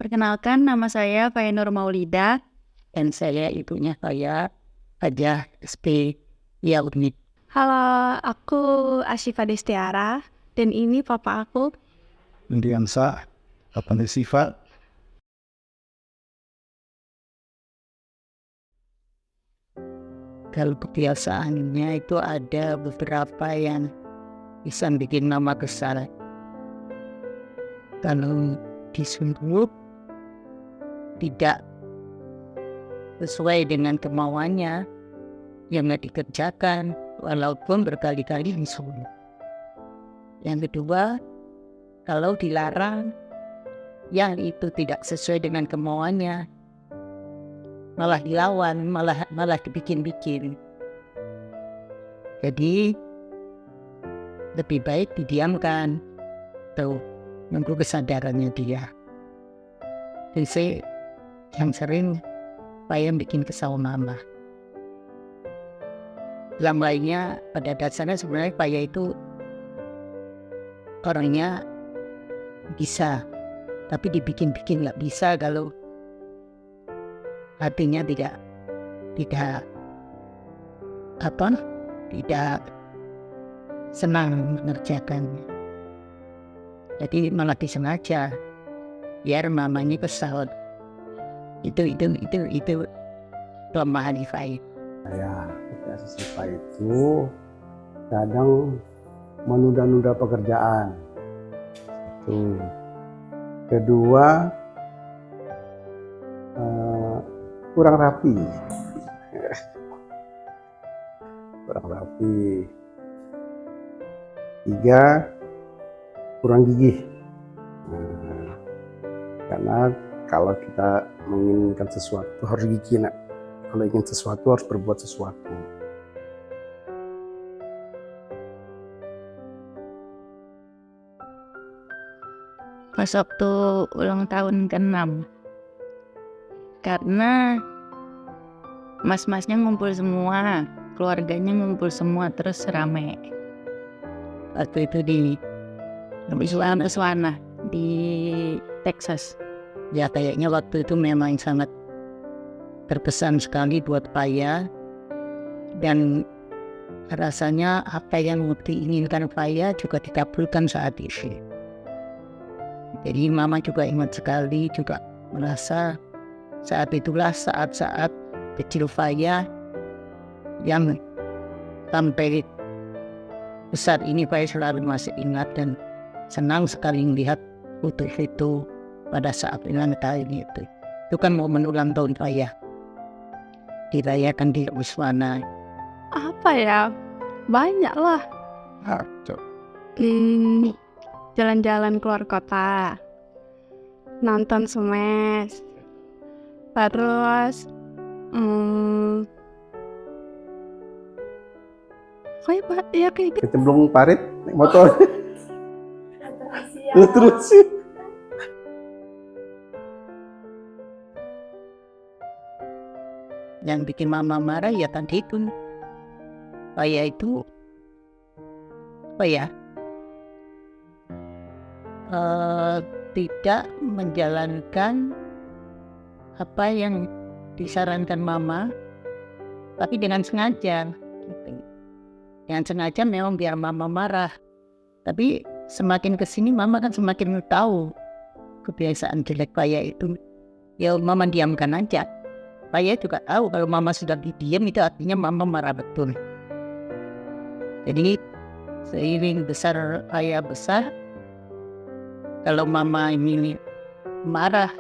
Perkenalkan, nama saya Fayanur Maulida. Dan saya ibunya saya Hajah SP Yauni. Halo, aku Asyifa Destiara dan ini papa aku. Mendiansa, apa sifat? Kalau kebiasaannya itu ada beberapa yang bisa bikin nama besar. Kalau disuruh tidak sesuai dengan kemauannya, yang nggak dikerjakan walaupun berkali-kali disuruh. Yang kedua, kalau dilarang yang itu tidak sesuai dengan kemauannya, malah dilawan, malah dibikin-bikin. Jadi lebih baik didiamkan atau nunggu kesadarannya dia. Jadi saya yang sering saya bikin kesal mama. Yang lainnya pada dasarnya sebenarnya saya itu orangnya bisa, tapi dibikin-bikin nggak bisa kalau hatinya tidak senang mengerjakannya. Jadi malah disengaja biar mamanya kesal. Itu kelemahan Ifai. Ya, Sifat itu kadang menunda-nunda pekerjaan. Itu. Kedua, kurang rapi. Kurang rapi. Tiga, kurang gigih. Karena kalau kita menginginkan sesuatu harus gigih, nak. Kalau ingin sesuatu harus berbuat sesuatu. Pas waktu ulang tahun ke-6, karena mas-masnya ngumpul semua, keluarganya ngumpul semua, terus rame. Waktu itu di Suwana di Texas. ya kayaknya waktu itu memang sangat terkesan sekali buat Faya, dan rasanya apa yang diinginkan Faya juga dikabulkan saat itu. Jadi mama juga ingat sekali, juga merasa saat itulah saat-saat kecil Faya yang sampai besar ini Faya selalu masih ingat dan senang sekali melihat foto itu pada saat ulang tahun itu. Itu kan momen ulang tahun Faya, dirayakan di Uswana. Apa ya? Banyak lah. Jalan-jalan keluar kota, nonton Smash, terus kayak gitu. Kecemplung parit, naik motor. Terus. Yang bikin mama marah ya tadi itu, Faya itu apa ya, tidak menjalankan apa yang disarankan mama, tapi dengan sengaja. Dengan sengaja memang biar mama marah. Tapi semakin kesini mama kan semakin tahu kebiasaan jelek Faya itu. Ya mama diamkan aja. Faya juga tahu kalau mama sudah diam itu artinya mama marah betul. Jadi seiring besar Faya besar, kalau mama ini marah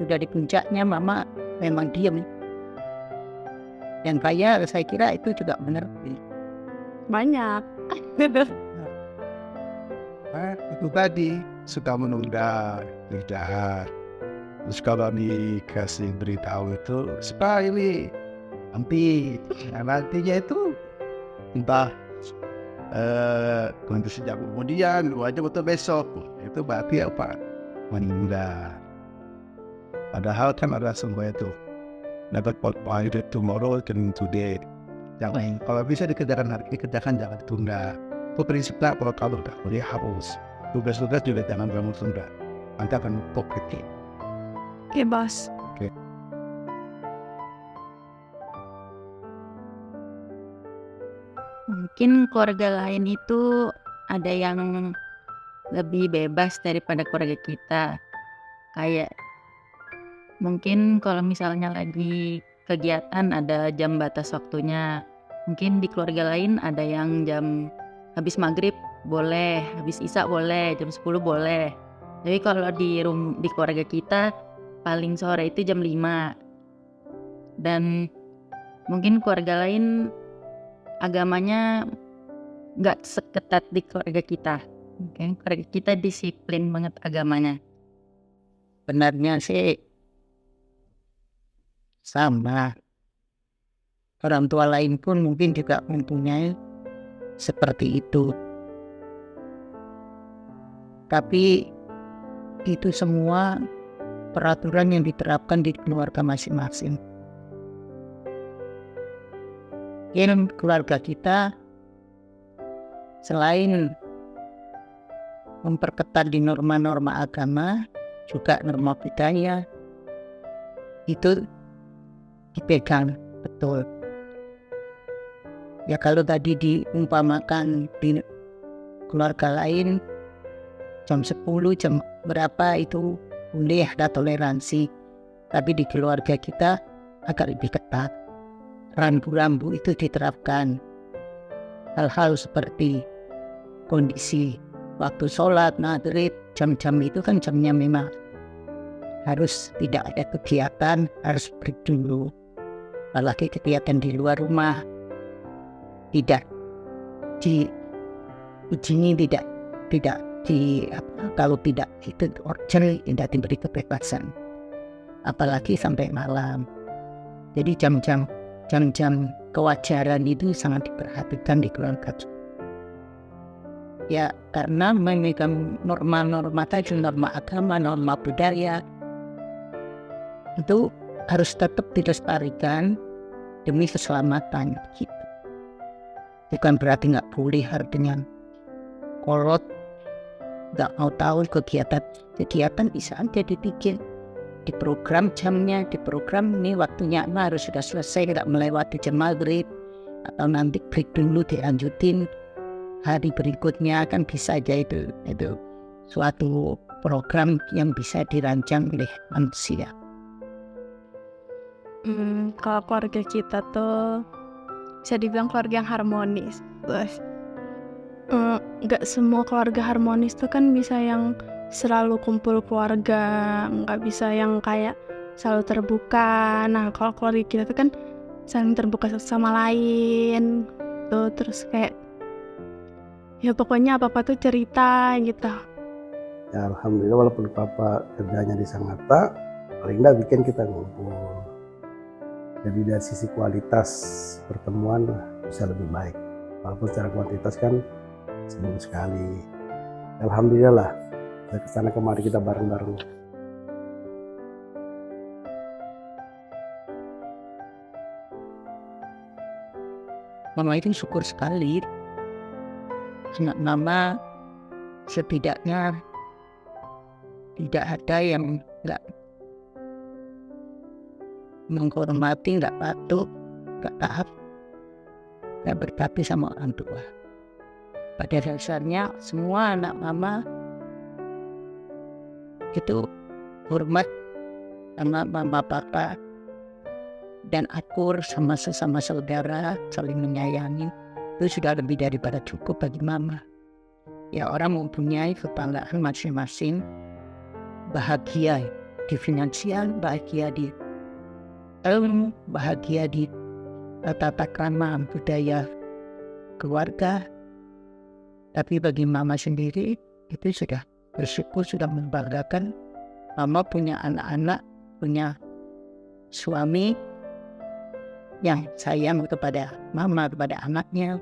sudah di puncaknya, mama memang diam. Dan Faya saya kira itu juga mengerti. Banyak. Itu tadi suka menunda lidah. Terus kalau dikasih beritahu itu suka ini nantinya itu entah nanti sejak kemudian lu aja betul besok, itu berarti apa? Menunda. Padahal kan ada semua itu never postpone it tomorrow can today. Jangan kalau bisa dikerjakan hari ini, kerjakan, jangan ditunda. Itu prinsipnya kalau udah kuliah harus tugas-tugas juga jangan kamu tunda, nanti akan numpuk gitu. Oke, Bos. Mungkin keluarga lain itu ada yang lebih bebas daripada keluarga kita. Kayak mungkin kalau misalnya lagi kegiatan ada jam batas waktunya. Mungkin di keluarga lain ada yang jam habis maghrib boleh, habis isya boleh, jam 10 boleh. Tapi kalau di keluarga kita paling sore itu jam 5. Dan mungkin keluarga lain agamanya nggak seketat di keluarga kita. Mungkin keluarga kita disiplin banget agamanya. Benarnya sih sama. Orang tua lain pun mungkin juga mempunyai seperti itu. Tapi itu semua peraturan yang diterapkan di keluarga masing-masing. Mungkin keluarga kita selain memperketat di norma-norma agama, juga norma budaya itu dipegang betul. Ya kalau tadi diumpamakan di keluarga lain jam 10, jam berapa itu boleh ada toleransi. Tapi di keluarga kita agak lebih ketat. Rambu-rambu itu diterapkan. Hal-hal seperti kondisi waktu sholat, maghrib, jam-jam itu kan jamnya memang harus tidak ada kegiatan, harus break dulu. Apalagi kegiatan di luar rumah tidak diizini, tidak kalau tidak itu order, tidak diberi kebebasan, apalagi sampai malam. Jadi jam-jam kewajaran itu sangat diperhatikan di keluarga. Ya karena memegang norma-norma tadi, norma agama, norma budaya itu harus tetap dilestarikan demi keselamatan kita. Bukan berarti nggak boleh dengan kolot, nggak mau tahu kegiatan bisa aja dibikin, diprogram jamnya, diprogram ini waktunya harus sudah selesai, nggak melewati jam maghrib, atau nanti break dulu dilanjutin hari berikutnya, kan bisa aja itu suatu program yang bisa dirancang oleh manusia. Kalau keluarga kita tuh bisa dibilang keluarga yang harmonis. Terus nggak semua keluarga harmonis tuh kan bisa yang selalu kumpul keluarga, nggak bisa yang kayak selalu terbuka. Nah kalau keluarga kita tuh kan saling terbuka satu sama lain tuh, terus kayak ya pokoknya apa-apa tuh cerita gitu. Ya alhamdulillah walaupun papa kerjanya di Sangatta, paling nggak bikin kita ngumpul. Jadi dari sisi kualitas pertemuan bisa lebih baik. Walaupun secara kuantitas kan seminggu sekali. Alhamdulillah lah, dari kesana kemari kita bareng-bareng. Mama itu syukur sekali. Anak mama setidaknya tidak ada yang nggak menghormati, nggak patuh, nggak taat, nggak berbakti sama orang tua. Pada dasarnya semua anak mama itu hormat sama mama papa dan akur sama sesama saudara, saling menyayangi. Itu sudah lebih daripada cukup bagi mama. Ya orang mempunyai kebanggaan masing-masing, bahagia di finansial, bahagia di ilmu, bahagia di tata krama budaya keluarga. Tapi bagi mama sendiri itu sudah bersyukur, sudah membanggakan. Mama punya anak-anak, punya suami yang sayang kepada mama, kepada anaknya,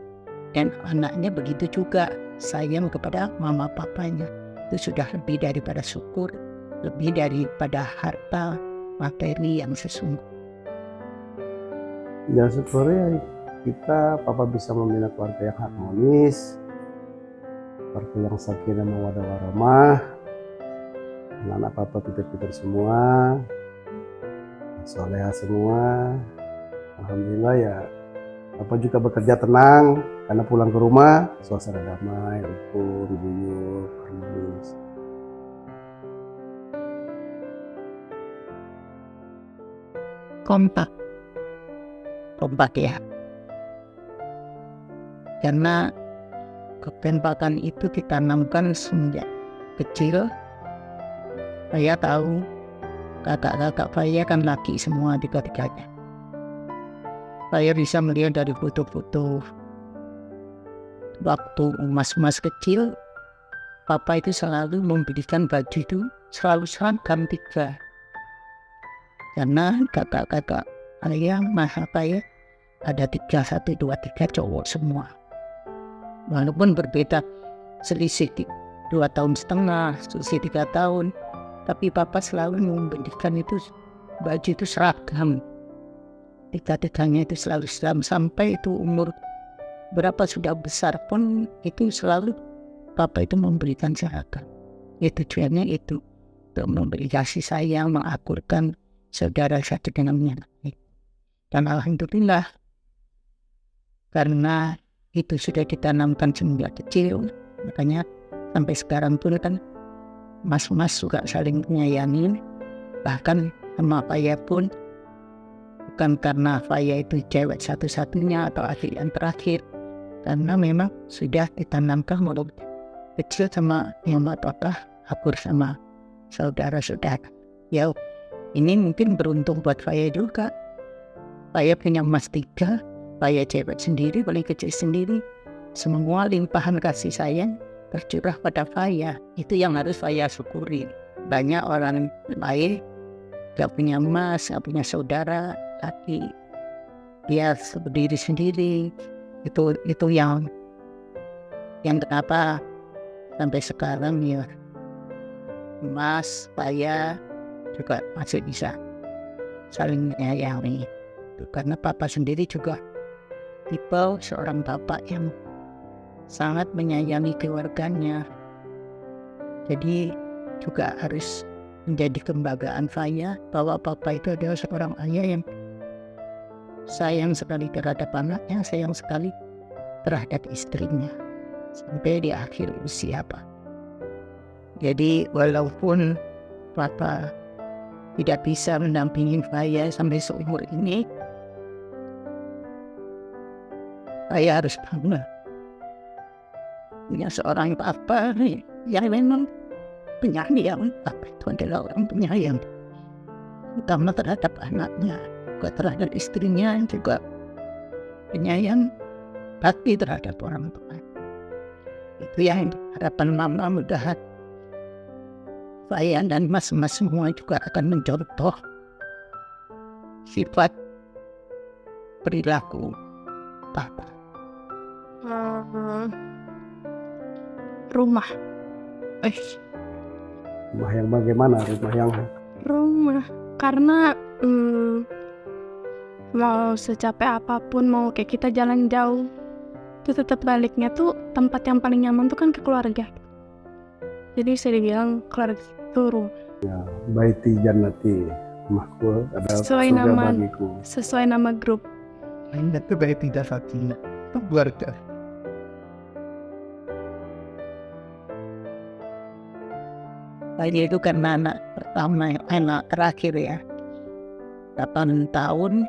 dan anaknya begitu juga sayang kepada mama papanya. Itu sudah lebih daripada syukur, lebih daripada harta materi yang sesungguhnya. Ya syukurnya kita papa bisa membina keluarga yang harmonis, keluarga yang sakinah mawaddah warahmah, anak-anak papa pintar-pintar semua, soleha semua. Alhamdulillah ya, Papa juga bekerja tenang karena pulang ke rumah suasana damai, rukun, guyup, harmonis. Kompak. Kompak ya. Karena kekompakan itu ditanamkan sejak kecil. Saya tahu kakak-kakak saya kan laki semua tiga-tiganya. Saya bisa melihat dari foto-foto waktu mas-mas kecil, Papa itu selalu memberikan baju itu selalu seragam 3. Karena kakak-kakak saya, mas saya ada 3, 1, 2, 3 cowok semua. Walaupun berbeda selisih 2,5 tahun, selisih 3 tahun, tapi Papa selalu memberikan itu baju itu seragam. 3-tiganya itu selalu seragam sampai itu umur berapa sudah besar pun itu selalu Papa itu memberikan seragam. Itu tujuannya itu untuk memberi kasih sayang, mengakurkan saudara satu dengan yang lain. Dan alhamdulillah karena itu sudah ditanamkan sejak kecil, makanya sampai sekarang pun kan mas-mas juga saling menyayangi. Bahkan sama Faya pun bukan karena Faya itu cewek satu-satunya atau adik yang terakhir, karena memang sudah ditanamkan mulai kecil sama mama papa akur sama saudara-saudara. Ya ini mungkin beruntung buat Faya juga. Faya punya emas 3, Faya cewek sendiri, paling kecil sendiri. Semua limpahan kasih sayang tercurah pada Faya. Itu yang harus Faya syukuri. Banyak orang lain gak punya emas, gak punya saudara, tapi dia berdiri sendiri. Itu yang kenapa sampai sekarang ya Mas, Faya juga masih bisa saling menyayangi. Karena Papa sendiri juga tipe seorang bapak yang sangat menyayangi keluarganya. Jadi juga harus menjadi kebanggaan Faya bahwa Papa itu adalah seorang ayah yang sayang sekali terhadap anaknya, sayang sekali terhadap istrinya sampai di akhir usia Pak. Jadi walaupun Papa tidak bisa mendampingi Faya sampai seumur ini, Faya harus bangga punya seorang Papa yang memang penyayang. Papa itu adalah orang penyayang, terutama terhadap anaknya, juga terhadap istrinya, juga penyayang bakti terhadap orang tua. Itu yang harapan mama, mudahan Faya dan mas-mas semua juga akan mencontoh sifat perilaku Papa. Rumah. Rumah yang bagaimana? Rumah. Karena mau secapek apapun, mau kayak kita jalan jauh, itu tetap baliknya tuh tempat yang paling nyaman tuh kan ke keluarga. Jadi saya dibilang keluarga itu rumah. Baiti jannati, rumahku adalah surga bagiku. Sesuai nama grup. Ini tuh baiti dasarnya itu keluarga. Faya itu karena anak pertama, anak terakhir ya, 8 tahun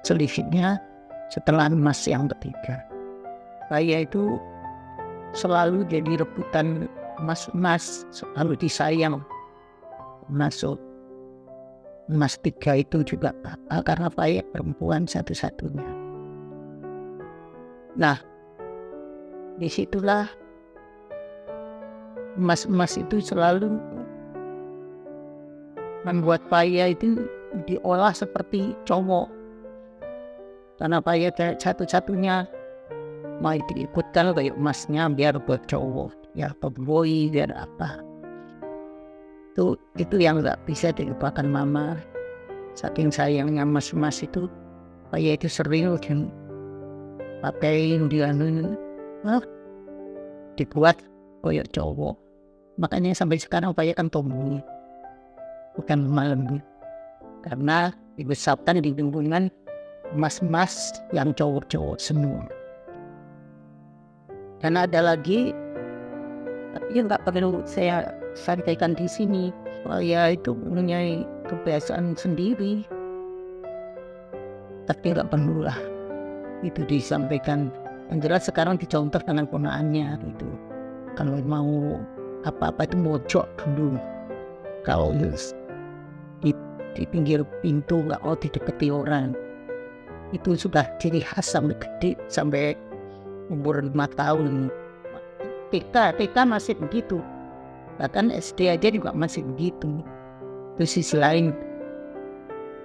selisihnya setelah mas yang ketiga. Faya itu selalu jadi rebutan mas-mas, selalu disayang. Masuk mas 3 itu juga karena Faya perempuan satu-satunya. Nah, disitulah mas-mas itu selalu membuat Faya itu diolah seperti cowok. Karena Faya satu-satunya mau diikutkan kayak emasnya biar buat cowok, ya pemboy, biar apa. Itu yang gak bisa dilupakan mama. Saking sayangnya mas-mas itu, Faya itu sering pakai dibuat kayak cowok. Makanya sampai sekarang Faya kan tomboy, bukan malam. karena dibesarkan di lingkungan mas-mas yang cowok-cowok semua. Dan ada lagi, tapi nggak perlu saya sampaikan di sini. Saya itu mempunyai kebiasaan sendiri, tapi nggak perlu lah itu disampaikan. Yang jelas sekarang dicontoh dengan ponaannya gitu. Kalau mau apa-apa itu mojok dulu. Kalau di pinggir pintu nggak mau didekati orang. Itu sudah ciri khas sampai gede, sampai umur 5 tahun. TK masih begitu. Bahkan SD aja juga masih begitu. Itu sisi lain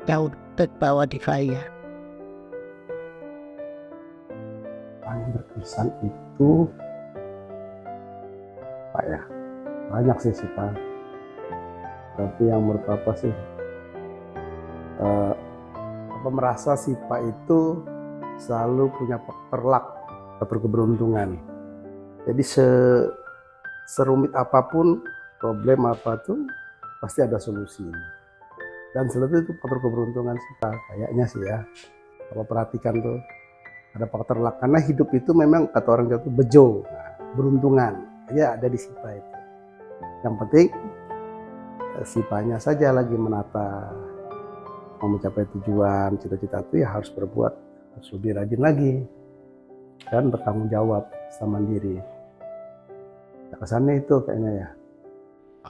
jauh terbawa di saya. Paling berkesan itu Pak ya, banyak sih Pak. Tapi yang menurut Papa sih Papa merasa si Pak itu selalu punya faktor luck atau keberuntungan. Jadi serumit apapun problem apa tuh pasti ada solusi. Dan selalu itu faktor keberuntungan sih Pak, kayaknya sih ya. Papa perhatikan tuh ada faktor luck, karena hidup itu memang kata orang Jawa itu bejo, beruntungan ya ada di Sipa itu. Yang penting Sipanya saja lagi menata mau mencapai tujuan cita-cita itu ya harus berbuat, harus lebih rajin lagi dan bertanggung jawab sama mandiri. Ya, kesannya itu kayaknya ya.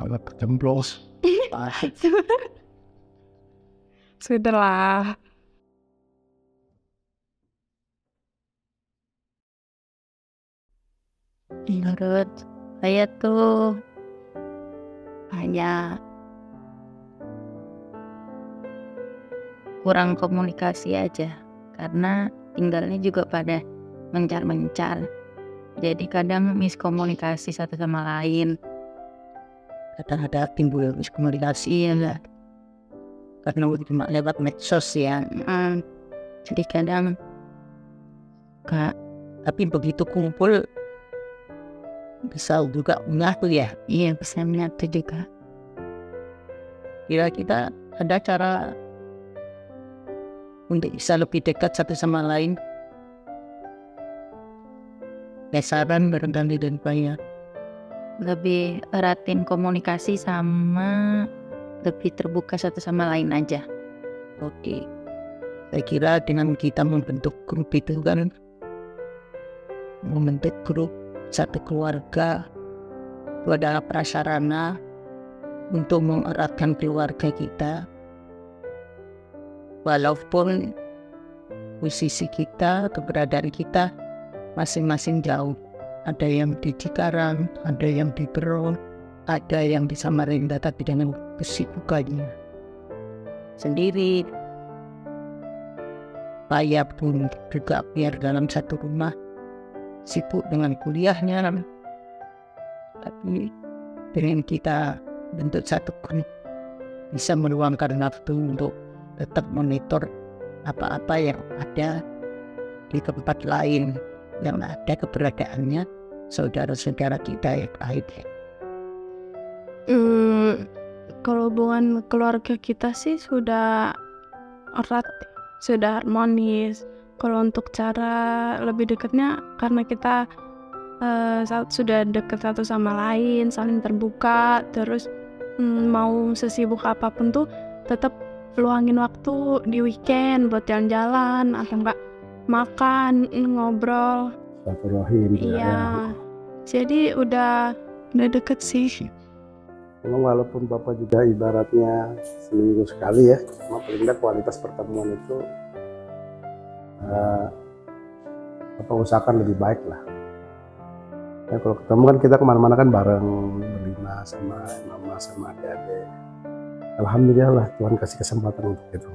Alat kejemplos. Sudahlah. Menurut saya tuh hanya kurang komunikasi aja, karena tinggalnya juga pada mencar-mencar. Jadi kadang miskomunikasi satu sama lain. Kadang ada timbul miskomunikasi ya, karena cuma lewat medsos ya. Jadi kadang Tapi begitu kumpul bisa juga menyatu ya. iya bisa menyatu juga. Kira-kira ada cara untuk bisa lebih dekat satu sama lain? Saran barangkali dan saya. Lebih eratin komunikasi sama lebih terbuka satu sama lain aja. Oke. Saya kira dengan kita membentuk grup itu kan, membentuk grup satu keluarga itu adalah prasarana untuk mengeratkan keluarga kita. Walaupun posisi kita, keberadaan kita masing-masing jauh. Ada yang di Cikarang, ada yang di Beron, ada yang di Samarinda, tapi dengan kesibukannya sendiri. Saya pun juga biar dalam satu rumah sibuk dengan kuliahnya, tapi dengan kita bentuk satu grup bisa meluangkan waktu untuk tetap monitor apa-apa yang ada di tempat lain, yang ada keberadaannya saudara-saudara kita yang lain. Kalau hubungan keluarga kita sih sudah erat, sudah harmonis. Kalau untuk cara lebih dekatnya, karena kita sudah dekat satu sama lain, saling terbuka, terus mau sesibuk apapun tuh tetap luangin waktu di weekend buat jalan-jalan atau enggak makan, ngobrol. Silaturahim. Iya. Jadi udah deket sih. Memang walaupun Bapak juga ibaratnya seminggu sekali ya, cuma paling tidak kualitas pertemuan itu Bapak usahakan lebih baik lah. Ya, kalau ketemu kan kita kemana-mana kan bareng berlima sama mama sama adik-adik. Alhamdulillah lah Tuhan kasih kesempatan untuk itu.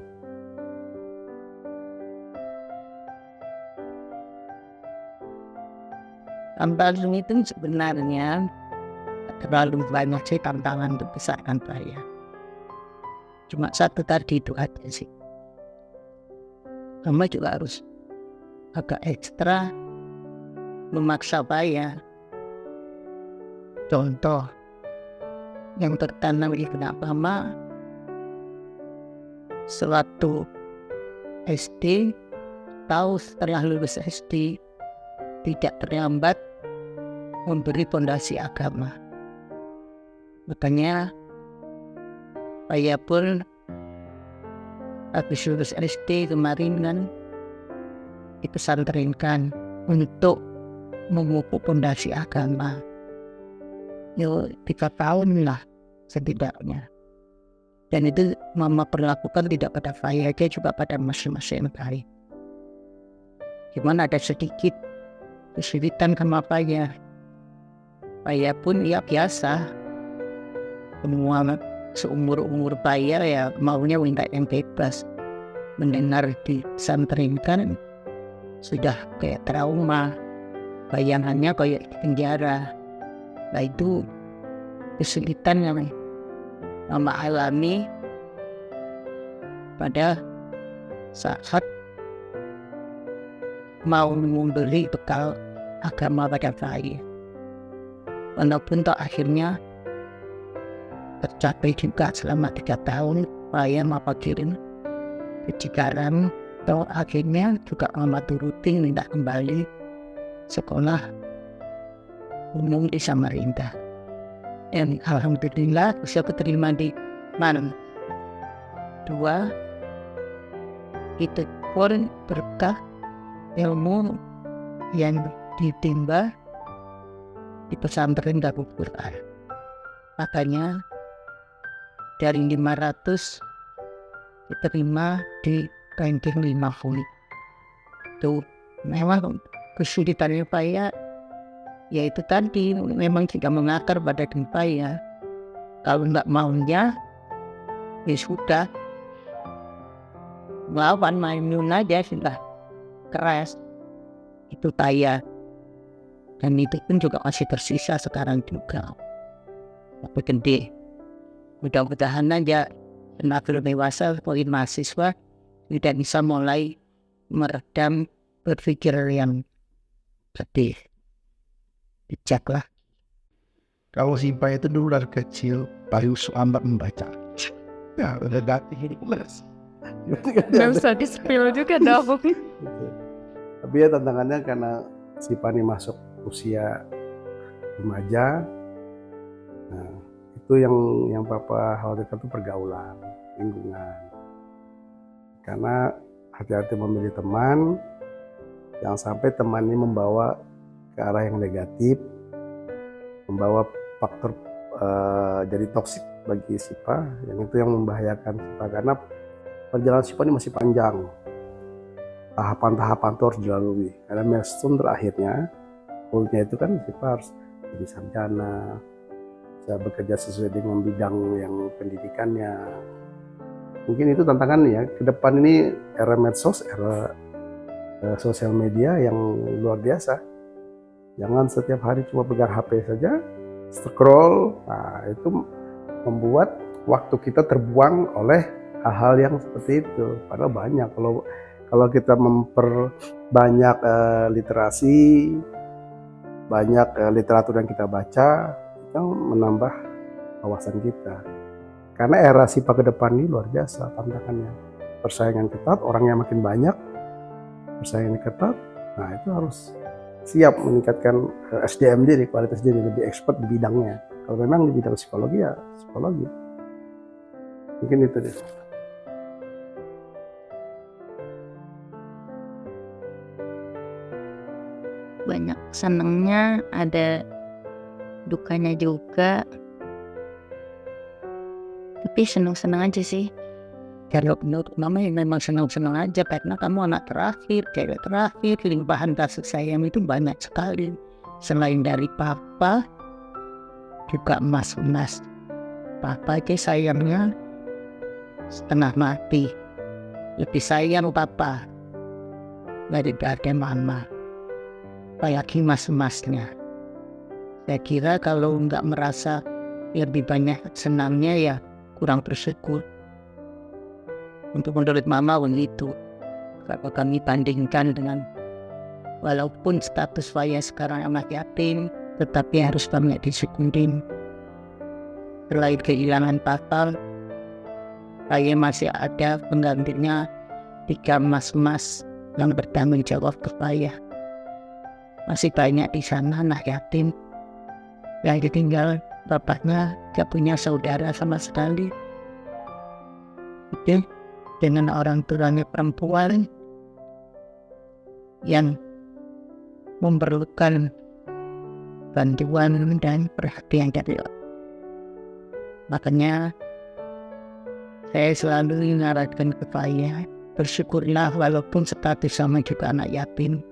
Tantangan itu sebenarnya terlalu banyak sih tantangan untuk besarkan saya. Cuma satu tadi itu aja sih. Mama juga harus agak ekstra memaksa saya. Contoh yang tertanam di benak Mama, sewaktu SD, tahu setelah lulus SD tidak terlambat memberi fondasi agama. Makanya saya pun habis lulus SD kemarin kan dipesantrenkan untuk memupuk fondasi agama. 3 tahun lah setidaknya. Dan itu mama perlakukan tidak pada saya aja, juga pada masing-masing baik. Cuman ada sedikit kesulitan sama saya. Saya pun ya biasa, semua seumur-umur saya ya maunya minta yang bebas. Mendengar disantrinkan sudah kayak trauma, bayangannya kayak di penjara. Nah itu kesulitan yang mama alami pada saat mau memberi bekal agama pada saya. Walaupun toh akhirnya tercapai juga selama 3 tahun saya mama kirim ke Cikarang, toh akhirnya juga mama turutin minta kembali sekolah umum di Samarinda. Dan alhamdulillah bisa keterima di MAN 2. Itu pun berkah ilmu yang ditimba di pesantren Darul Quran. Makanya dari 500 diterima di ranking 50. Itu memang kesulitannya saya yaitu tadi memang tidak mengakar pada diri saya. Kalau nggak maunya ya sudah, melawan main aja sudah keras. Itu saya. Dan itu pun juga masih tersisa sekarang juga. Tapi gede. Mudah-mudahan aja semakin dewasa sebagai mahasiswa tidak bisa mulai meredam berpikir yang sedih. Dicek lah. Kalau si Pak itu dulu dari kecil paling suka membaca. Ya udah ganti les. Nggak usah di-spill juga dong. Gitu. Tapi ya tantangannya karena si Pani masuk usia remaja. Nah, itu yang Papa khawatirkan itu pergaulan, lingkungan. Karena hati-hati memilih teman, jangan sampai teman ini membawa ke arah yang negatif, membawa faktor jadi toksik bagi Sipa, yang itu yang membahayakan Sipa karena perjalanan Sipa ini masih panjang. Tahapan-tahapan itu harus dilalui. Karena milestone terakhirnya, goalnya itu kan Sipa harus jadi sarjana, bisa bekerja sesuai dengan bidang yang pendidikannya. Mungkin itu tantangannya ya. Ke depan ini era medsos, era sosial media yang luar biasa. Jangan setiap hari cuma pegang HP saja, scroll. Nah, itu membuat waktu kita terbuang oleh hal-hal yang seperti itu. Padahal banyak. Kalau kita memperbanyak literasi, banyak literatur yang kita baca, itu menambah wawasan kita. Karena era Sipa ke depan ini luar biasa tantangannya. Persaingan ketat, orangnya makin banyak, persaingan ketat. Nah, itu harus siap meningkatkan SDM diri, kualitas diri, lebih expert di bidangnya. Kalau memang di bidang psikologi ya psikologi. Mungkin itu deh. Banyak senengnya, ada dukanya juga. Tapi seneng-seneng aja sih. Kalau menurut mama ya memang senang-senang aja karena kamu anak terakhir, cewek terakhir, limpahan kasih sayang itu banyak sekali. Selain dari papa, juga mas. Papa aja sayangnya setengah mati. Lebih sayang papa daripada mama. Apalagi mas-masnya. Saya kira kalau nggak merasa lebih banyak senangnya ya kurang bersyukur. Untuk menurut mama begitu. Kalau kami bandingkan dengan walaupun status saya sekarang anak yatim, tetapi harus banyak disyukurin. Selain kehilangan papa, Saya masih ada penggantinya 3 mas-mas yang bertanggung jawab ke saya. Masih banyak di sana anak yatim yang ditinggal bapaknya, gak punya saudara sama sekali. Itu dengan orang tuanya perempuan yang memerlukan bantuan dan perhatian dari orang. Makanya saya selalu mengarahkan ke Faya, bersyukurlah walaupun status sama juga anak yatim,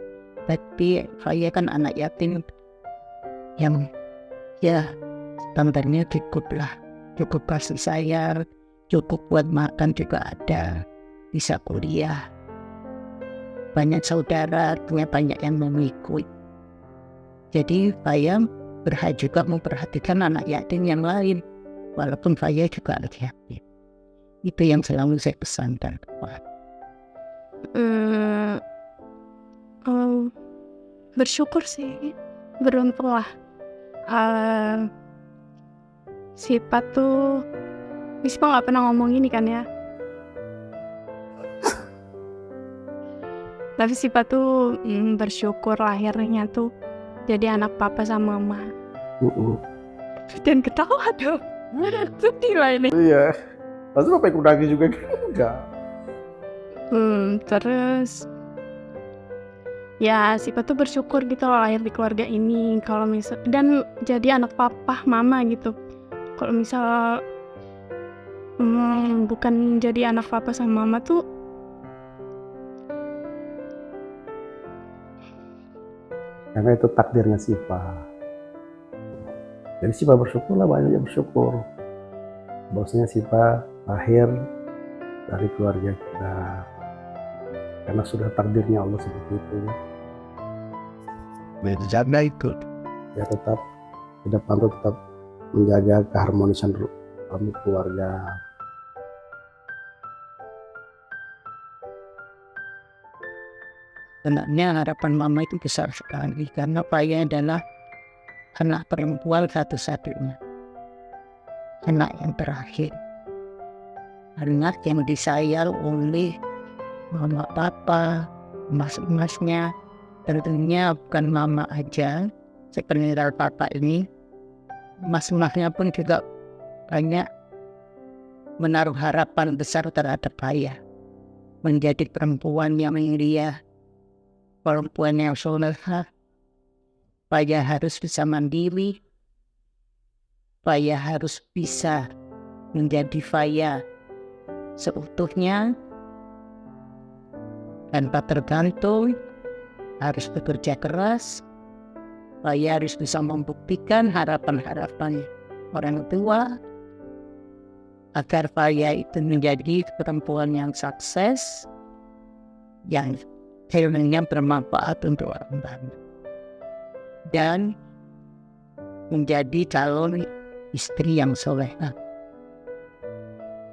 tapi Faya kan anak yatim yang ya standarnya cukup kasih sayang, cukup buat makan juga ada, bisa kuliah, banyak saudara, punya banyak yang mengikut. Jadi Faya berhak juga memperhatikan anak yatim yang lain, walaupun Faya juga anak yatim. Itu yang selalu saya pesankan. Bersyukur sih, beruntung lah. Sifat tuh Mispa nggak pernah ngomong ini kan ya, tapi Sifat tuh bersyukur lahirnya tuh jadi anak papa sama mama. Dan ketawa dong, sedih lah ini. Iya. Pasti bapak ikut nangis juga kan? Enggak. Terus ya Sifat tuh bersyukur gitu loh lahir di keluarga ini, kalau misal dan jadi anak papa mama gitu. Kalau misal bukan jadi anak papa sama mama tuh Karena itu takdirnya Sipa. Jadi Sipa bersyukurlah, banyak yang bersyukur. Bosnya Sipa lahir dari keluarga kita. Karena sudah takdirnya Allah seperti itu. Berjaga itu. Ya tetap ke depan tuh tetap menjaga keharmonisan keluarga. Sebenarnya harapan mama itu besar sekali karena Faya adalah anak perempuan satu-satunya, anak yang terakhir, anak yang disayang oleh mama papa, emas-emasnya. Tentunya bukan mama aja, seperti papa ini, emas-emasnya pun juga banyak menaruh harapan besar terhadap Faya menjadi perempuan yang mulia, perempuan yang soleha. Faya harus bisa mandiri, Faya harus bisa menjadi Faya seutuhnya tanpa tergantung, harus bekerja keras. Faya harus bisa membuktikan harapan-harapan orang tua agar Faya itu menjadi perempuan yang sukses, yang ilmunya bermanfaat untuk orang banyak, dan menjadi calon istri yang soleha.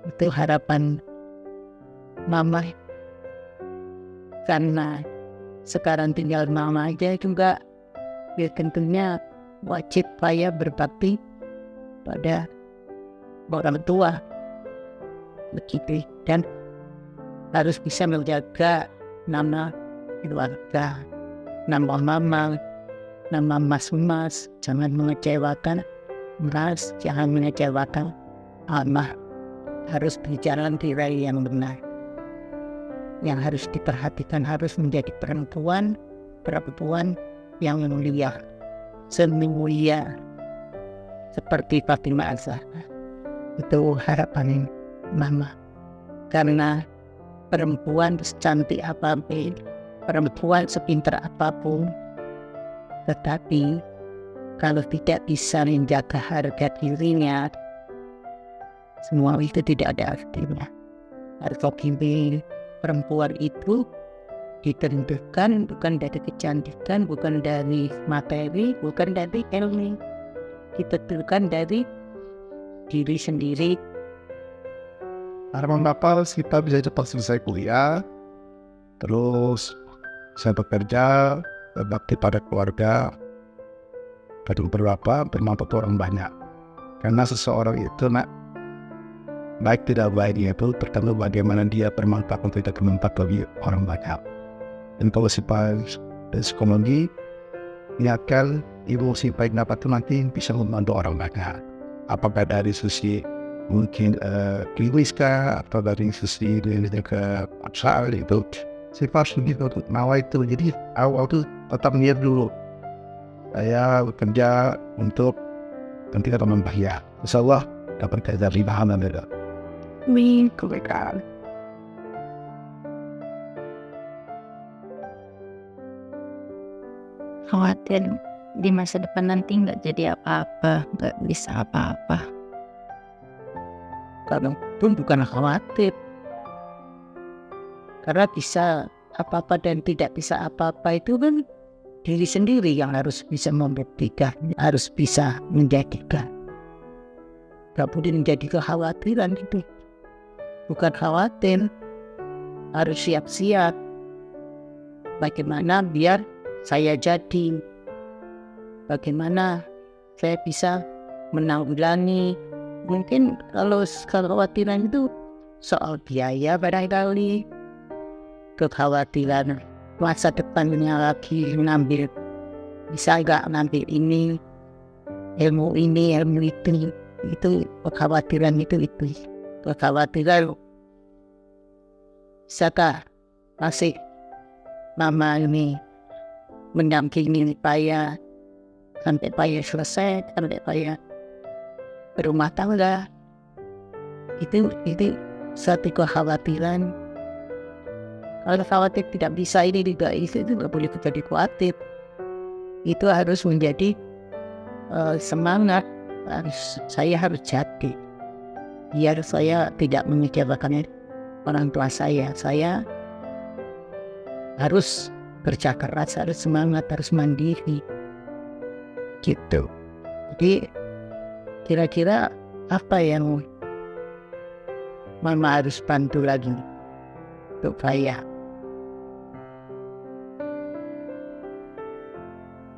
Itu harapan mama. Karena sekarang tinggal mama aja juga, ya tentunya wajib Faya berbakti pada orang tua begitu, dan harus bisa menjaga nama keluarga, nama mama, nama mas-mas. Jangan mengecewakan mas, jangan mengecewakan almah. Harus berjalan di raya yang benar. Yang harus diperhatikan harus menjadi perempuan yang mulia, semulia seperti Fatimah Az-Zahra. Itu harapan mama. Karena perempuan secantik apapun, perempuan sepintar apapun, tetapi kalau tidak bisa menjaga harga dirinya, semua itu tidak ada artinya. Harga diri perempuan itu ditentukan bukan dari kecantikan, bukan dari materi, bukan dari ilmu, ditentukan dari diri sendiri. Harapan Bapak kita bisa cepat selesai kuliah, terus saya bekerja, berbakti pada keluarga, dan bermanfaat orang banyak. Karena seseorang itu baik tidak baiknya itu tergantung bagaimana dia bermanfaat atau tidak bermanfaat bagi orang banyak. Dan kalau sifat psikologi, niatkan emosi baik dapat itu nanti bisa membantu orang banyak. Apakah dari sisi mungkin klinis kah, atau dari sisi ke paksaan itu sifat begitu nawa itu. Jadi awal itu tetap niat dulu, saya bekerja untuk nanti teman bahaya. Insya Allah dapat dari bahan dan Amin. kebaikan. Khawatir di masa depan nanti nggak jadi apa-apa, nggak bisa apa-apa. Karena pun bukan khawatir, karena bisa apa-apa dan tidak bisa apa-apa itu kan diri sendiri yang harus bisa membuktikan, harus bisa menjadikan. Gak boleh menjadi kekhawatiran itu. Bukan khawatir, harus siap-siap. Bagaimana biar saya jadi, bagaimana saya bisa menanggulangi. Mungkin kalau kekhawatiran itu soal biaya barangkali, kekhawatiran masa depannya lagi ngambil, bisa nggak ngambil ini, ilmu itu kekhawatiran itu kekhawatiran. Bisakah masih mama ini mendampingi Paya sampai Paya selesai, sampai Paya berumah tangga? Itu satu kekhawatiran. Kalau khawatir tidak bisa ini tidak itu nggak boleh menjadi khawatir. Itu harus menjadi semangat. Saya harus jadi. Biar saya tidak mengecewakan orang tua saya. Saya harus kerja keras, harus semangat, harus mandiri. Gitu. Jadi kira-kira apa yang Mama harus bantu lagi untuk saya?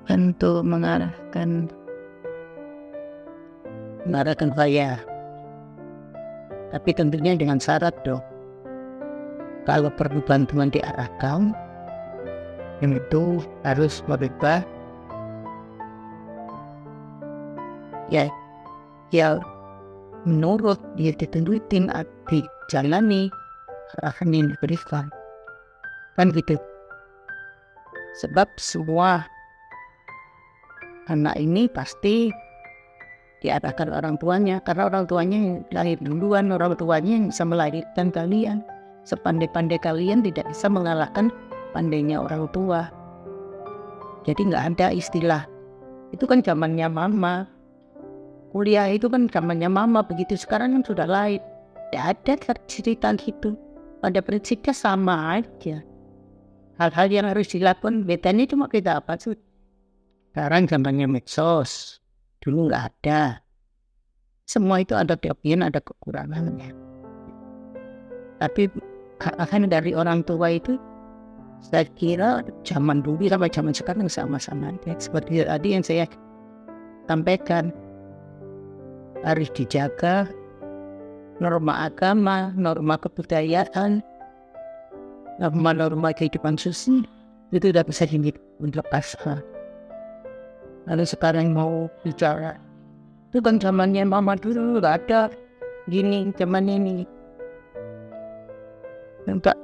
Bantu mengarahkan saya. Tapi tentunya dengan syarat dong. Kalau perlu bantuan diarahkan, itu harus merubah ya menurut dia ditentuin, dijalani arahan yang diberikan. Kan gitu. Sebab semua anak ini pasti diarahkan orang tuanya, karena orang tuanya yang lahir duluan, orang tuanya yang bisa melahirkan kalian. Sepandai-pandai kalian tidak bisa mengalahkan pandainya orang tua. Jadi nggak ada istilah itu kan zamannya mama, kuliah itu kan zamannya mama, begitu sekarang kan sudah lain. Tidak ada cerita gitu. Pada prinsipnya sama aja. Hal-hal yang harus dilakukan bedanya cuma kita apa sih? Sekarang zamannya medsos, dulu nggak ada. Semua itu ada kelebihan, ada kekurangannya. Tapi akan dari orang tua itu, saya kira zaman dulu sampai zaman sekarang sama-sama aja. Seperti tadi yang saya sampaikan, harus dijaga norma agama, norma kebudayaan, norma kehidupan sosial, itu tidak bisa dilepaskan. Lalu sekarang mau bicara, itu kan zamannya mama dulu nggak ada gini, zaman ini enggak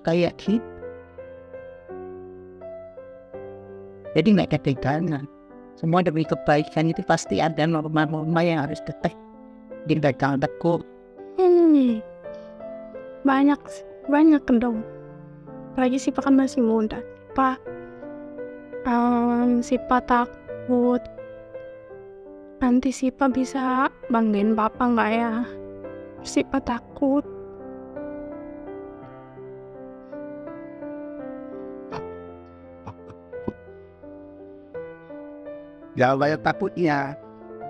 kayak gitu. Jadi nggak ada pegangan. Semua demi kebaikan itu pasti ada norma-norma yang harus tetap dipegang teguh. Banyak dong. Apalagi Sipa kan masih muda. Sipa takut nanti Sipa bisa banggain Papa nggak ya? Sipa takut. Jangan banyak takutnya.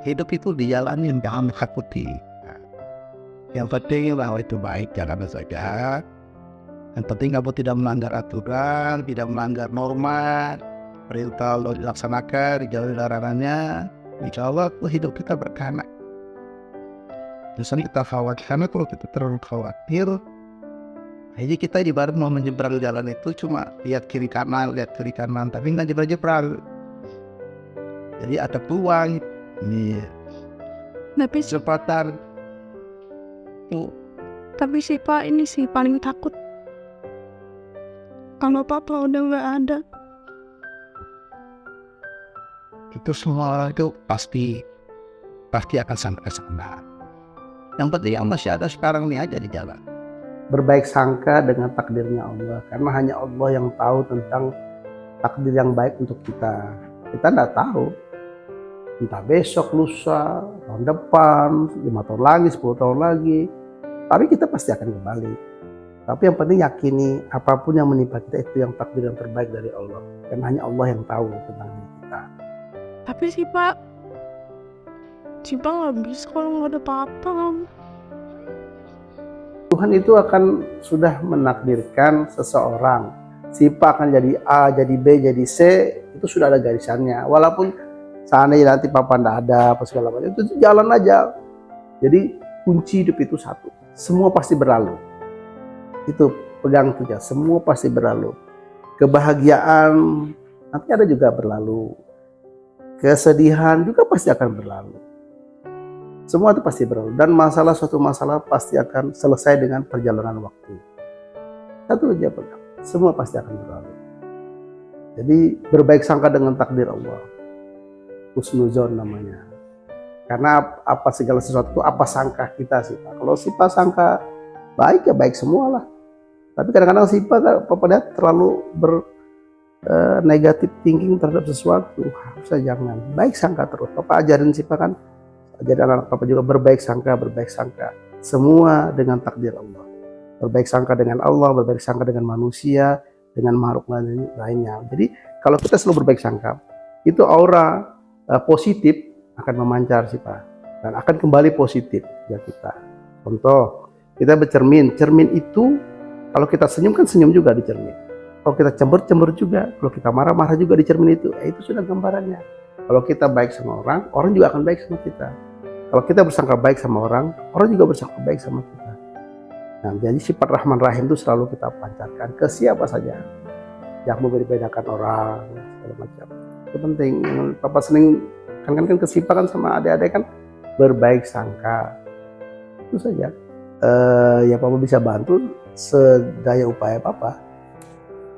Hidup itu dijalanin, jangan takuti. Yang penting bahwa itu baik, jangan saja. Yang penting kamu tidak melanggar aturan, tidak melanggar norma, perintah Allah dilaksanakan, dijauhi larangannya. Insya Allah hidup kita berkah. Justru kita khawatir, karena kalau kita terlalu khawatir, akhirnya kita ibarat mau menyeberang jalan itu cuma lihat kiri kanan, tapi nggak nyebrang. Jadi ada peluang, ini Tapi kesempatan. Tuh, tapi sih Pak, ini sih paling takut kalau papa udah nggak ada. itu semua itu pasti akan sampai ke sana. Yang penting yang masih ada sekarang ini aja di jalan. Berbaik sangka dengan takdirnya Allah, karena hanya Allah yang tahu tentang takdir yang baik untuk kita. Kita nggak tahu, entah besok, lusa, tahun depan, 5 tahun lagi, 10 tahun lagi, tapi kita pasti akan kembali. Tapi yang penting yakini apapun yang menimpa kita itu yang takdir yang terbaik dari Allah, karena hanya Allah yang tahu tentang diri kita. Tapi sih Pak, Cipa nggak bisa kalau nggak ada papa. Tuhan itu akan sudah menakdirkan seseorang, Sipa akan jadi A, jadi B, jadi C, itu sudah ada garisannya. Walaupun seandainya nanti papa nggak ada apa segala macam, itu jalan aja. Jadi kunci hidup itu satu, semua pasti berlalu. Itu pegang saja, semua pasti berlalu. Kebahagiaan nanti ada juga berlalu, kesedihan juga pasti akan berlalu. Semua itu pasti berlalu, dan suatu masalah pasti akan selesai dengan perjalanan waktu. Satu aja pegang, semua pasti akan berlalu. Jadi berbaik sangka dengan takdir Allah, husnuzon namanya. Karena apa segala sesuatu itu apa sangka kita sih Pak. Kalau Sipa sangka baik ya baik semua lah. Tapi kadang-kadang Sipa lihat terlalu negatif thinking terhadap sesuatu, harusnya jangan. Baik sangka terus. Papa ajarin Sipa kan, ajarin anak Papa juga berbaik sangka. Semua dengan takdir Allah. Berbaik sangka dengan Allah, berbaik sangka dengan manusia, dengan makhluk lainnya. Jadi kalau kita selalu berbaik sangka, itu aura positif akan memancar sih Pak, dan akan kembali positif ya kita. Contoh, kita bercermin, cermin itu kalau kita senyum kan senyum juga di cermin. Kalau kita cember juga, kalau kita marah juga di cermin itu sudah gambarannya. Kalau kita baik sama orang, orang juga akan baik sama kita. Kalau kita bersangka baik sama orang juga bersangka baik sama kita. Nah, jadi sifat Rahman Rahim itu selalu kita pancarkan ke siapa saja yang membedakan orang segala macam. Itu penting. Papa sering kan kesipakan sama adik-adik kan berbaik sangka. Itu saja. Ya Papa bisa bantu sedaya upaya Papa.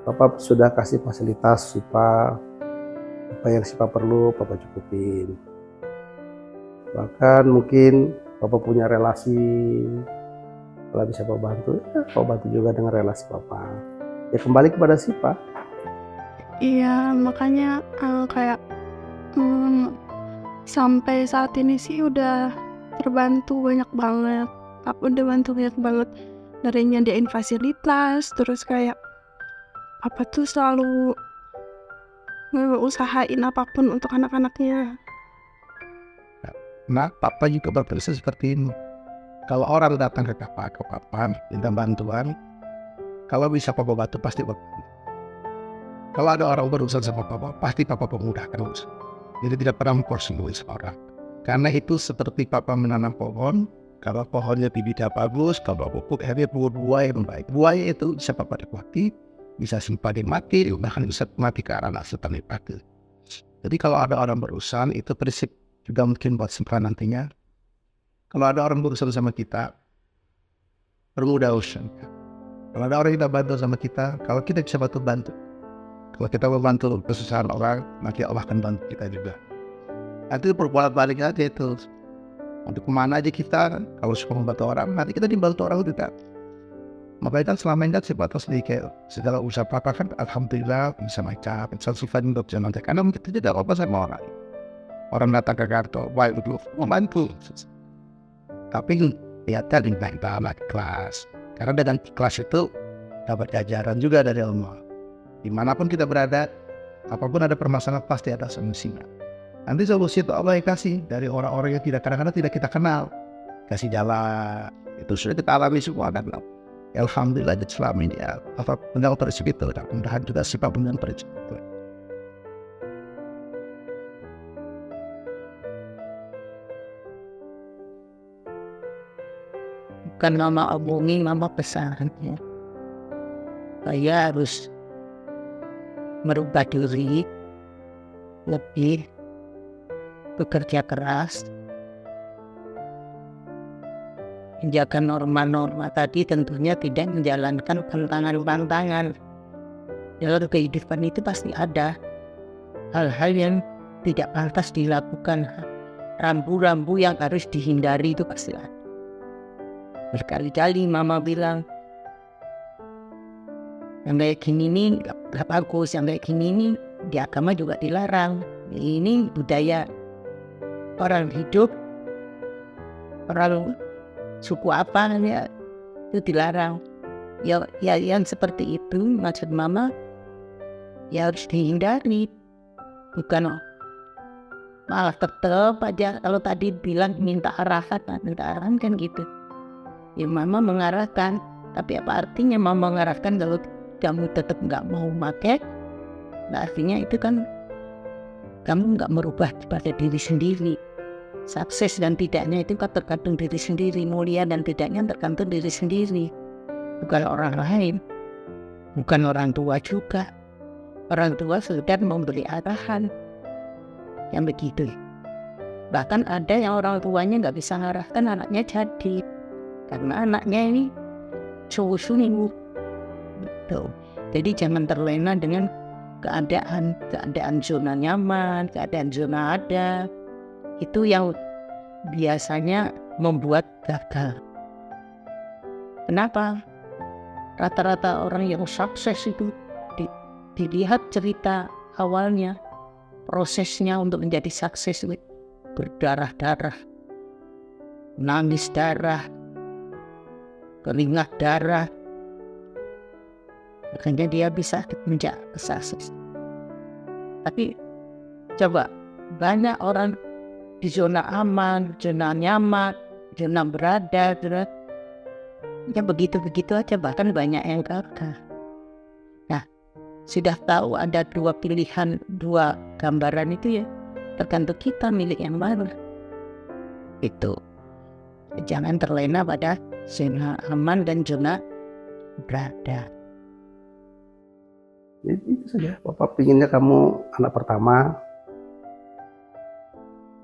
Papa sudah kasih fasilitas Sipa, apa yang Sipa perlu Papa cukupin. Bahkan mungkin Papa punya relasi, kalau bisa Papa bantu, ya Papa bantu juga dengan relasi Papa. Ya kembali kepada Sipa. Iya, makanya kayak sampai saat ini sih udah terbantu banyak banget. Aku udah bantu banyak banget dari nyediain fasilitas, terus kayak apa tuh selalu usahain apapun untuk anak-anaknya. Nah, Papa juga berprinsip seperti ini. Kalau orang datang ke Papa minta bantuan, kalau bisa Papa bantu pasti Papa. Kalau ada orang berurusan sama Papa, pasti Papa memudahkan urusan. Jadi tidak pernah mempersulit seorang. Karena itu seperti Papa menanam pohon, kalau pohonnya bibitnya bagus, kalau pupuk akhirnya buah yang baik. Buahnya itu bisa Papa nikmati, bisa simpan mati, bahkan bisa mati ke arah setelah dipakai. Jadi kalau ada orang berurusan, itu prinsip juga mungkin buat simpan nantinya. Kalau ada orang berurusan sama kita, permudah urusan. Kalau ada orang kita bantu sama kita, kalau kita bisa bantu. Kalau kita membantu kesusahan orang, nanti Allah akan bantu kita juga. Nanti berbolak-balik aja itu. Untuk kemana aja kita, kalau suka membantu orang, nanti kita dibantu orang juga. Makanya kan selama ini kan sebatas kayak segala usaha Papa kan alhamdulillah bisa macam, bisa sifat untuk jalan. Karena kita tidak apa sama orang. Orang datang ke kantor, wah itu membantu. Tapi lihatnya dengan dalam kelas. Karena dengan kelas itu dapat ajaran juga dari Allah. Dimanapun kita berada, apapun ada permasalahan pasti ada solusinya. Nanti solusi itu Allah yang kasih dari orang-orang yang kadang-kadang tidak kita kenal. Kasih jalan, itu sudah kita alami semua kan. Alhamdulillah selama ini ya, apa benar prinsip itu, dan mudah-mudahan juga sifat benar prinsip itu. bukan mama omongin, mama pesan ya. Saya harus merubah diri, lebih bekerja keras, menjaga norma-norma tadi, tentunya tidak menjalankan pantangan-pantangan. Dalam kehidupan itu pasti ada hal-hal yang tidak pantas dilakukan, rambu-rambu yang harus dihindari itu pasti ada. Berkali-kali mama bilang, yang kayak gini nih gak bagus, yang kayak gini nih di agama juga dilarang. Ini budaya orang hidup, orang suku apa ya, itu dilarang. Ya yang seperti itu maksud mama ya harus dihindari. Bukan malah tetap aja kalau tadi bilang minta arahan kan gitu. Ya mama mengarahkan, tapi apa artinya mama mengarahkan kalau kamu tetap nggak mau pakai? Nah, artinya itu kan kamu nggak merubah pada diri sendiri. Sukses dan tidaknya itu kan tergantung diri sendiri, mulia dan tidaknya tergantung diri sendiri, bukan orang lain, bukan orang tua juga. Orang tua sudah memberi arahan yang begitu. Bahkan ada yang orang tuanya nggak bisa ngarahkan, anaknya jadi, karena anaknya ini sungguh-sungguh gitu. Jadi jangan terlena dengan keadaan zona nyaman, keadaan zona ada. Itu yang biasanya membuat gagal. Kenapa? Rata-rata orang yang sukses itu dilihat cerita awalnya, prosesnya untuk menjadi sukses itu berdarah-darah, nangis darah, keringat darah. Makanya dia bisa menjadi sukses. Tapi coba banyak orang di zona aman, zona nyaman, zona berada, ya begitu-begitu aja, bahkan banyak yang gagal. Nah, sudah tahu ada dua pilihan, dua gambaran itu ya, tergantung kita milih yang mana. Itu jangan terlena pada zona aman dan zona berada. Jadi itu saja, Bapak pinginnya kamu anak pertama.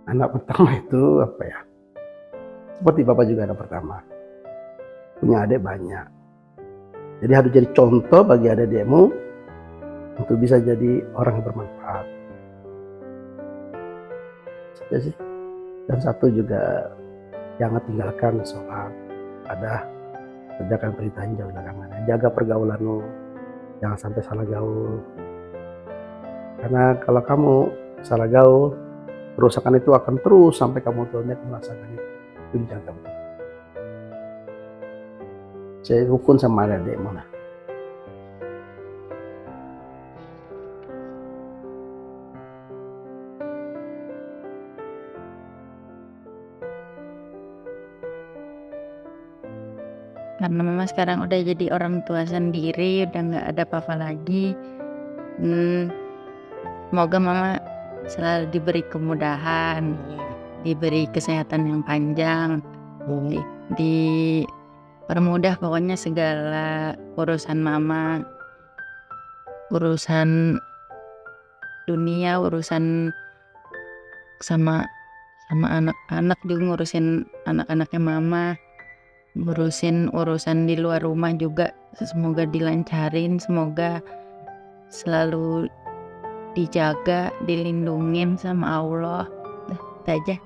Anak pertama itu apa ya? Seperti Bapak juga anak pertama. Punya adik banyak. Jadi harus jadi contoh bagi adik-adikmu untuk bisa jadi orang yang bermanfaat. Saja sih. Dan satu juga jangan tinggalkan sholat. Ada kerjakan perintah jauh larangan. Jaga pergaulanmu. Jangan sampai salah gaul. Karena kalau kamu salah gaul, kerusakan itu akan terus sampai kamu tua merasakan itu. Itu dijaga betul. Saya rukun sama adik mana. Karena memang sekarang udah jadi orang tua sendiri, udah nggak ada apa-apa lagi. Semoga mama selalu diberi kemudahan, diberi kesehatan yang panjang, dipermudah pokoknya segala urusan mama, urusan dunia, urusan sama anak-anak juga, ngurusin anak-anaknya mama, ngurusin urusan di luar rumah juga, semoga dilancarin, semoga selalu dijaga, dilindungin sama Allah. Itu aja.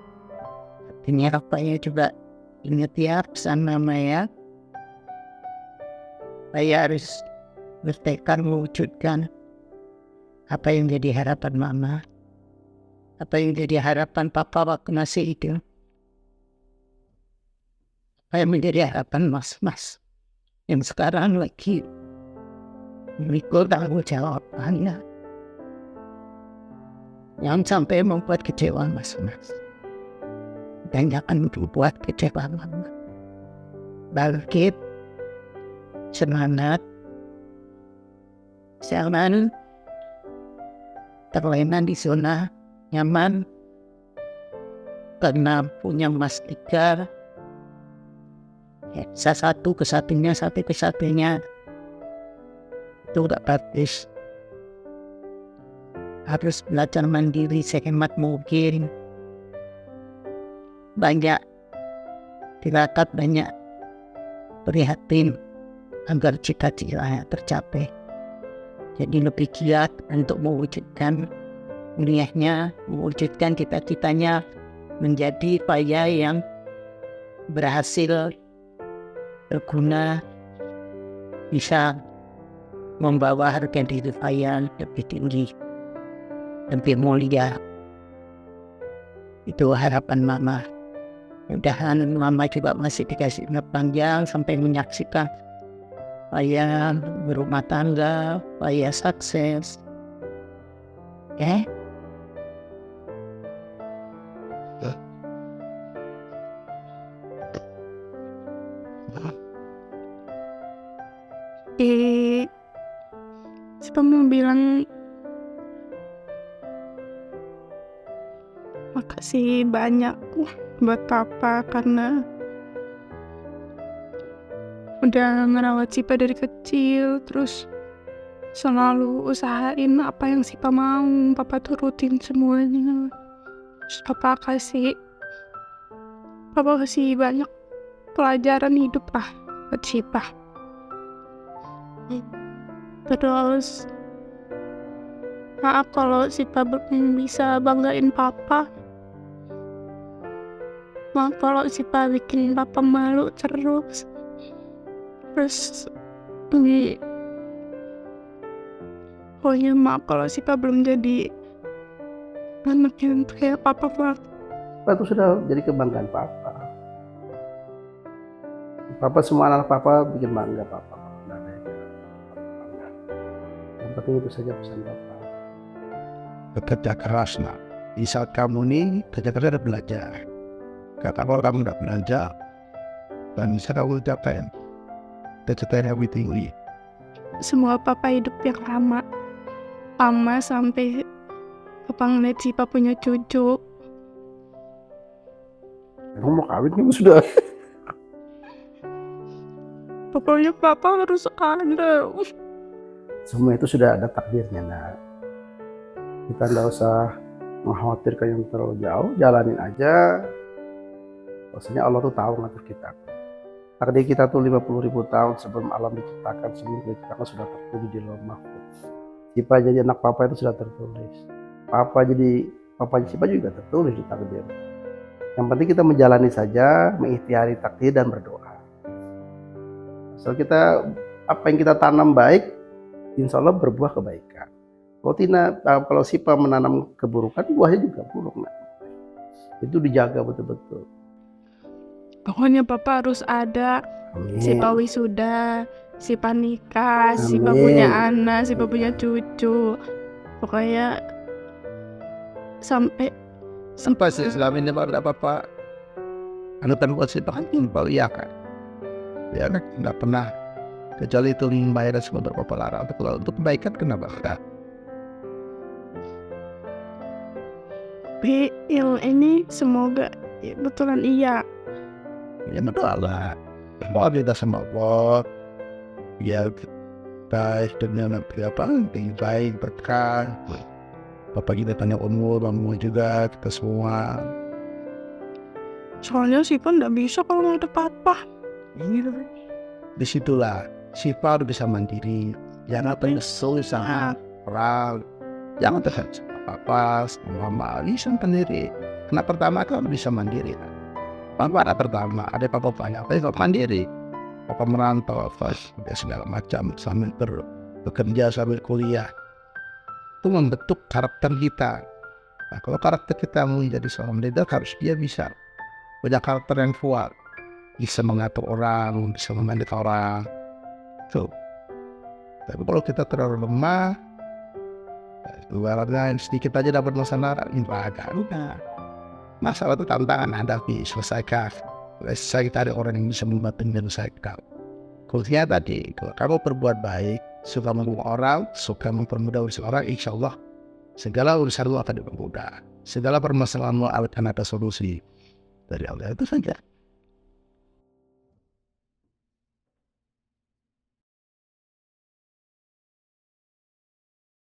Ini apa ya, coba ingat ya pesan mama ya. Saya harus bertekad mewujudkan apa yang jadi harapan mama, apa yang jadi harapan papa waktu masih hidup, apa yang menjadi harapan mas-mas yang sekarang lagi memikul tanggung jawabannya. Jangan sampai membuat kecewa mas-mas, dan jangan membuat kecewa mama. Bangkit, semangat, jangan terlena di zona nyaman karena punya mas 3 Ya, bisa satu ke satunya itu udah praktis. Harus belajar mandiri sehemat mungkin. Banyak tirakat, banyak prihatin agar cita-citanya tercapai. Jadi lebih giat untuk mewujudkan kuliahnya, mewujudkan cita-citanya menjadi paya yang berhasil, berguna, bisa membawa harga diri saya lebih tinggi, lebih mulia. Itu harapan Mama. Mudah-mudahan Mama juga masih dikasih umur panjang sampai menyaksikan saya berumah tangga, saya sukses. Ya. Siapa mau bilang makasih banyak buat Papa karena udah ngerawat Sipa dari kecil, terus selalu usahain apa yang Sipa mau, Papa turutin semuanya. Terus Papa kasih banyak pelajaran hidup lah buat Sipa. Terus maaf kalau Sipa belum bisa banggain Papa. Maaf kalau Sipa bikin Papa malu terus. Pokoknya maaf kalau Sipa belum jadi anak yang kayak Papa banget. Itu sudah jadi kebanggaan Papa. Papa, semua anak Papa bikin bangga Papa. Yang penting itu saja pesan Papa. Bekerja keras nak. Di saat kamu ini kerja keras dan belajar. Kata kalau kamu tidak belajar dan bisa kamu capai cita-cita yang lebih tinggi. Semua Papa hidup yang lama sampai Papa ngeliat Sipa punya cucu. Emang mau kawin kamu sudah? Pokoknya Papa harus ada. Semua itu sudah ada takdirnya nak. Kita nggak usah mengkhawatirkan yang terlalu jauh, jalanin aja. Maksudnya Allah tuh tahu ngatur kita. Takdir kita tuh 50.000 tahun sebelum alam diciptakan, sebelum diciptakan sudah tertulis di Lauh Mahfuz. Sipa jadi anak Papa itu sudah tertulis. Papa jadi papanya Sipa juga tertulis di takdir. Yang penting kita menjalani saja, mengikhtiari takdir dan berdoa. Asal kita apa yang kita tanam baik, insya Allah berbuah kebaikan. Kalau Sipa menanam keburukan, buahnya juga buruk. Nah, itu dijaga betul-betul. Pokoknya Papa harus ada. Amin. Sipa wisuda, Sipa nikah, Amin. Sipa punya anak, Sipa punya cucu. Pokoknya sampai Sih selama ini baru apa-apa. Anutan buat Sipa kan baru iya kan. Ya kan tidak pernah kecuali itu membayar semua berapa larang. Kalau untuk kebaikan kenapa enggak? tapi yang ini semoga betulan iya. Ya berdoa lah. Berdoa kita sama Allah. Ya baik dan baik berkah. Bapak kita tanya umur, mama juga, kita semua. Soalnya Sipa nggak bisa kalau nggak ada Papa. Disitulah Sipa harus bisa mandiri. Jangan terlalu sama orang. Jangan terlalu apa mama bisa mandiri. Karena pertama kan bisa mandiri. Papa ada pertama, ada Papa banyak, tapi kalau mandiri. Papa merantau, segala macam sambil bekerja sambil kuliah. Itu membentuk karakter kita. Nah, kalau karakter kita mau menjadi seorang leader, harus dia bisa punya karakter yang kuat, bisa mengatur orang, bisa memanage orang. Tuh. Tapi kalau kita terlalu lemah, ibaratnya sedikit aja dapat masalah, udah. Masalah itu tantangan hadapi, selesaikan. Selesai kita ada orang yang bisa membantu menyelesaikan. Kuncinya tadi, kalau kamu berbuat baik, suka membantu orang, suka mempermudah urusan orang, insya Allah segala urusanmu akan dipermudah. Segala permasalahanmu akan ada solusi dari Allah. Itu saja.